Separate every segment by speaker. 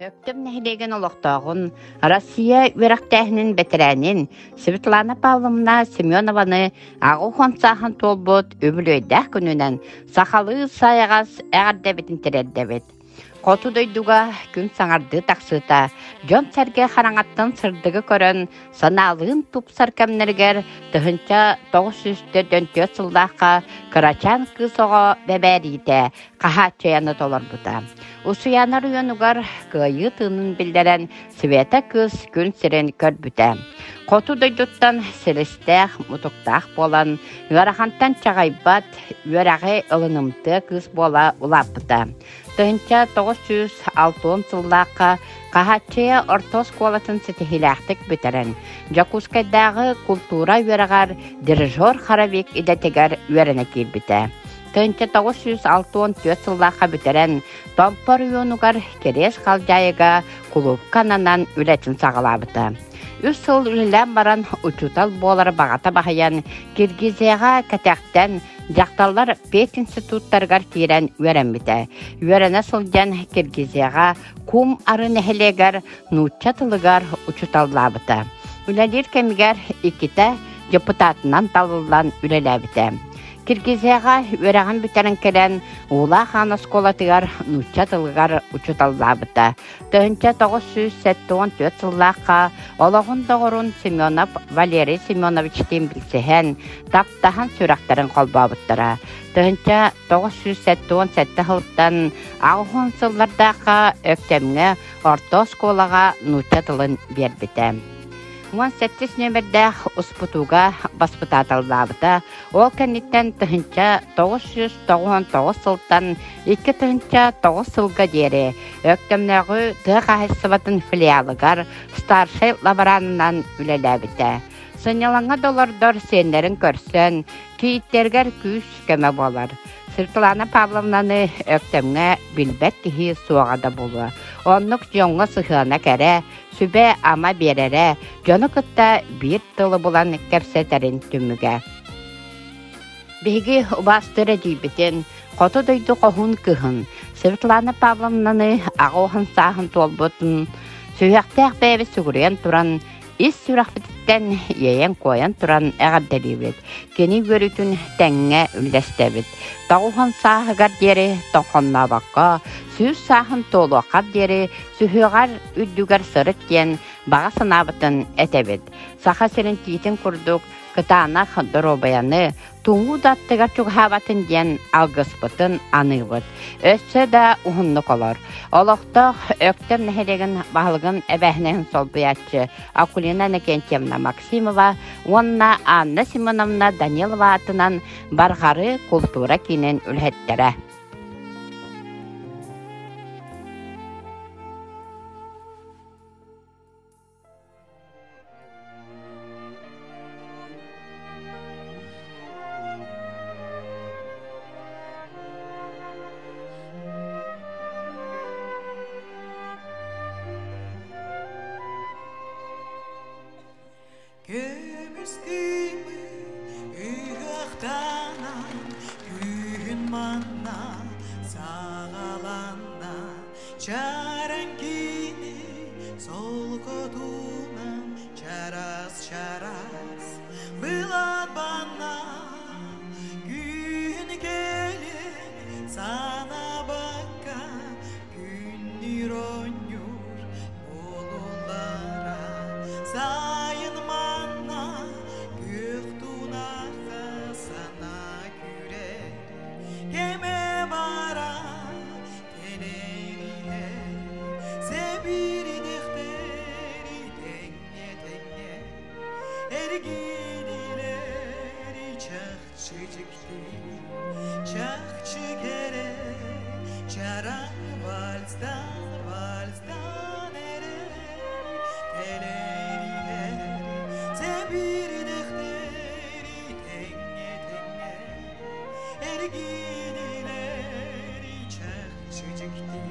Speaker 1: Öктüm näһилеген олохтоогун Россия үөрактээһинин бетерэнин Светлана Павловна Семенованы агу хонсаахан толбут өбүлөйдэх күнүнен сахалы саягас эгардебитин терердебит. Коту дойдуга күн саңарды тақсыта, жон сәрге хараңаттан сырдығы көрін, саналығын тупсар кәмнергер тұхынча 904 сылдаққа Карачан кысоға бәбәрейді, қаха чаяны толар бұта. Усуянар үйенугар күйі тынын білдерен Света кыз күн сірен көр бүті. Коту дойдуттан селестәқ, мұтықтақ болан, үйарахантан чағайбат, үйарағы ылынымты кыз бола улапыта. Тынча 906 сыллаққа қағатчая ортос колатын сетихилақтық бүтерін. Жакускайдағы культура үйарағар дирижер Харавик идетегер үйарына келбіті. Тынча 964 сыллаққа бүтерін Томпор үйонугар керес қалжайыға клуб кананан үлетін сағалабыты. Үс сыл үлілен баран учутал болар бағата бағаян Киргизияға кәтәқтен жақталар 5 институттарғар кейрен үйәрәмбіті. Үйәрәне сылжан Киргизияға кум ары нәхелегер нұтчатылығар учуталлабыты. Үләлер кәмігер икіті депутатынан талылан үлеләбіті. Киргизияға өрәғын бүтерін келен Ула хан осколатығар нұтчатылығар учуталлабыты. Төнче 974 сыллаққа олығын доғырын Семенов Валерий Семеновичтен білсіген таптахан сүрақтарын қолбабыттыра. Төнче 977 ғылттан ағын сыллардаққа өктемге орта осколаға нұтчатылын бербіті. 18 нөмірдәқ ұспытуға баспытатылдабыта, ол кәнеттен тұхынча 999 сылттан 2 тұхынча 9 сылға дері, өктемнәғы тұғы ғайсыбатын филиалығар старшай лабаранынан үлеләбіті. Сынялаңа доллардар сендерін көрсен, кейттергер күш көмі болар. Светлана Павловнаны өктемге білбәт кихи суағада болу. Оннық жоңға сығына кәрі, сүбе ама берері, жоны күтті бір тылы болан кәпсетерін түміге. Беги убастыры дейбітін, қоты дойды қоғын кіхін. Светлана Павловнаны ағуғын сағын толбытын, сүйіқтәқ бәйбі сүгірен тұран, ис сүрақпетіттен ейен қойан тұран әғадделебет. Кені көрітін тәңге үлдәстәбет. Тауған сағығар дері тоқонна баққа, сүйіз сағын толуақар дері сүйіғар үддігар сырыт кен баға сынабытын әтәбет. Сақа сірін тиетін күрдік, кытаана дұробаяны, туңу даттыға чуғабатын ден алғыспытын анығыт. Өсі да ұғынлық олар. Олықтық өктем нәхелеген бағылығын әбәхінен солбыятчы Акулина Накентьевна Максимова, онна Анна Симоновна Данилова атынан барғары культура кейінен үлхеттері.
Speaker 2: ergidileri çakçıcıktı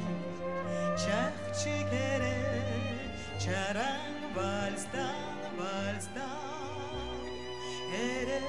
Speaker 2: çakçıkere çaran valstan ere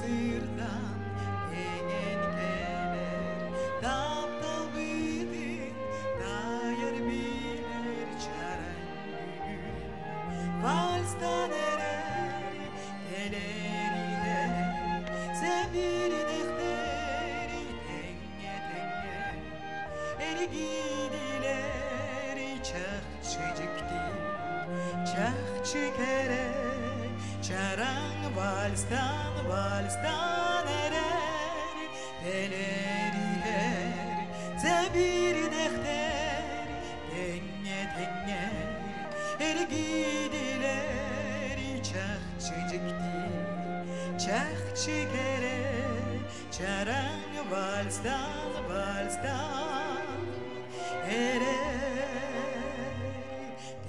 Speaker 2: sırdan engen gelir daptal bidin dayar bilir çaren bugün valstan erer teleri sebir defteri tenge ergidileri çakçıcıktı çakçıkere çaran valstan erer teleri her zebir defter tenge ergidileri çakçıcıktı çakçıkere çaran valstan erer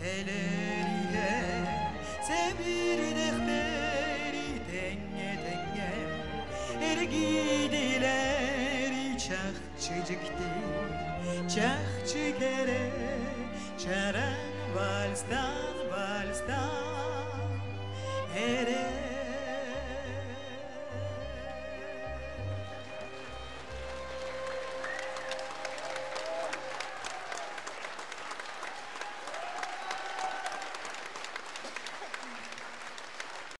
Speaker 2: teleri her zebir defteri tenge ergidileri çakçıcıktı çakçıkere çaran valstan erer